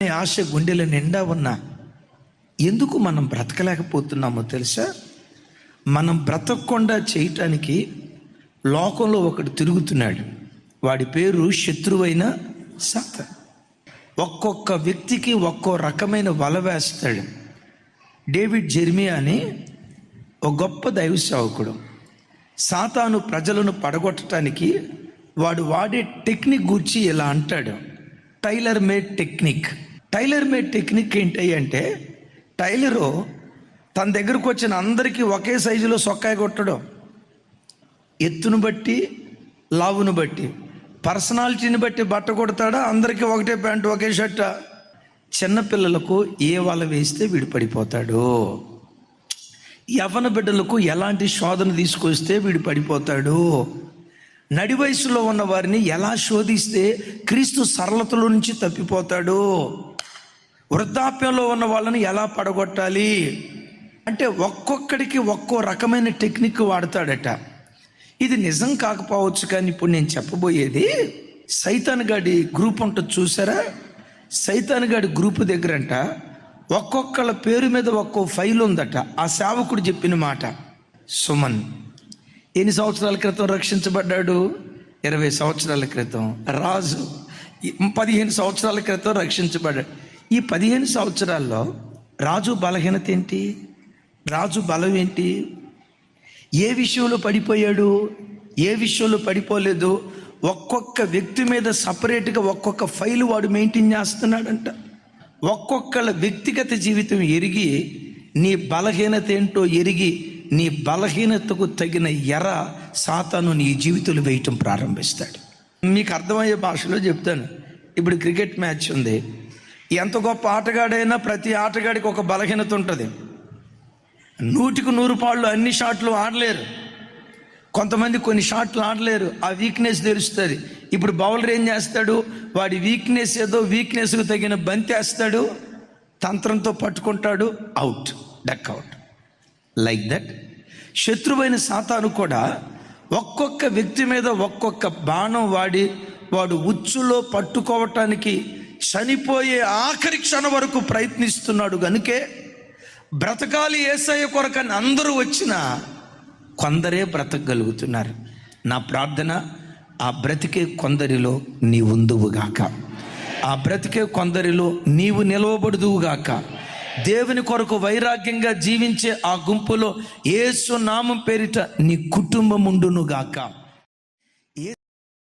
ఆశ గుండెల నిండా ఉన్నా ఎందుకు మనం బ్రతకలేకపోతున్నామో తెలుసా? మనం బ్రతకకుండా చేయటానికి లోకంలో ఒకడు తిరుగుతున్నాడు. వాడి పేరు శత్రువైన సాతాను. ఒక్కొక్క వ్యక్తికి ఒక్కో రకమైన వల వేస్తాడు. డేవిడ్ జెర్మియా అని ఒక గొప్ప దైవ సేవకుడు. సాతాను ప్రజలను పడగొట్టడానికి వాడు వాడే టెక్నిక్ గురించి ఇలా అంటాడు: tailor made technique. Tailor made technique ఏంటి అంటే, టైలరు తన దగ్గరకు వచ్చిన అందరికీ ఒకే సైజులో సొక్కాయి కొట్టడం, ఎత్తును బట్టి లావును బట్టి పర్సనాలిటీని బట్టి బట్ట కొడతాడా, అందరికీ ఒకటే ప్యాంటు ఒకే షర్ట్. చిన్నపిల్లలకు ఏ వల వేస్తే వీడు పడిపోతాడు, యవ్వన బిడ్డలకు ఎలాంటి శోధన తీసుకొస్తే వీడు పడిపోతాడు, నడి వయసులో ఉన్న వారిని ఎలా శోధిస్తే క్రీస్తు సరళతలో నుంచి తప్పిపోతాడు, వృద్ధాప్యంలో ఉన్న వాళ్ళని ఎలా పడగొట్టాలి అంటే ఒక్కొక్కడికి ఒక్కో రకమైన టెక్నిక్ వాడతాడట. ఇది నిజం కాకపోవచ్చు, కానీ ఇప్పుడు నేను చెప్పబోయేది సైతాన్ గాడి గ్రూప్ ఉంటుంది చూసారా? సైతాన్ గాడి గ్రూప్ దగ్గరంట ఒక్కొక్కళ్ళ పేరు మీద ఒక్కో ఫైల్ ఉందట. ఆ సేవకుడు చెప్పిన మాట. సుమన్ ఎన్ని సంవత్సరాల క్రితం రక్షించబడ్డాడు? 20 సంవత్సరాల క్రితం. రాజు 15 సంవత్సరాల క్రితం రక్షించబడ్డాడు. ఈ 15 సంవత్సరాల్లో రాజు బలహీనత ఏంటి? రాజు బలం ఏంటి? ఏ విషయంలో పడిపోయాడు, ఏ విషయంలో పడిపోలేదు? ఒక్కొక్క వ్యక్తి మీద సపరేట్గా ఒక్కొక్క ఫైల్ వాడు మెయింటైన్ చేస్తున్నాడంట. ఒక్కొక్కళ్ళ వ్యక్తిగత జీవితం ఎరిగి, నీ బలహీనత ఏంటో ఎరిగి, నీ బలహీనతకు తగిన ఎర సాతాను నీ జీవితంలో వేయటం ప్రారంభిస్తాడు. మీకు అర్థమయ్యే భాషలో చెప్తాను. ఇప్పుడు క్రికెట్ మ్యాచ్ ఉంది. ఎంత గొప్ప ఆటగాడైనా ప్రతి ఆటగాడికి ఒక బలహీనత ఉంటుంది. 100కి 100 పాళ్ళు అన్ని షాట్లు ఆడలేరు. కొంతమంది కొన్ని షాట్లు ఆడలేరు, ఆ వీక్నెస్ తెలుస్తుంది. ఇప్పుడు బౌలర్ ఏం చేస్తాడు? వాడి వీక్నెస్ ఏదో వీక్నెస్కు తగిన బంతి వేస్తాడు, తంత్రంతో పట్టుకుంటాడు, out, duck out. Like that శత్రువైన సాతాను కూడా ఒక్కొక్క వ్యక్తి మీద ఒక్కొక్క బాణం వాడి వాడు ఉచ్చులో పట్టుకోవటానికి చనిపోయే ఆఖరి క్షణం వరకు ప్రయత్నిస్తున్నాడు. గనుకే బ్రతకాలి యేసయ్య కొరకని అందరూ వచ్చినా కొందరే బ్రతకగలుగుతున్నారు. నా ప్రార్థన, ఆ బ్రతికే కొందరిలో నీ ఉందువుగాక, ఆ బ్రతికే కొందరిలో నీవు నిలవబడుదువుగాక. దేవుని కొరకు వైరాగ్యంగా జీవించే ఆ గుంపులో యేసు నామం పేరిట నీ కుటుంబం ఉండునుగాక.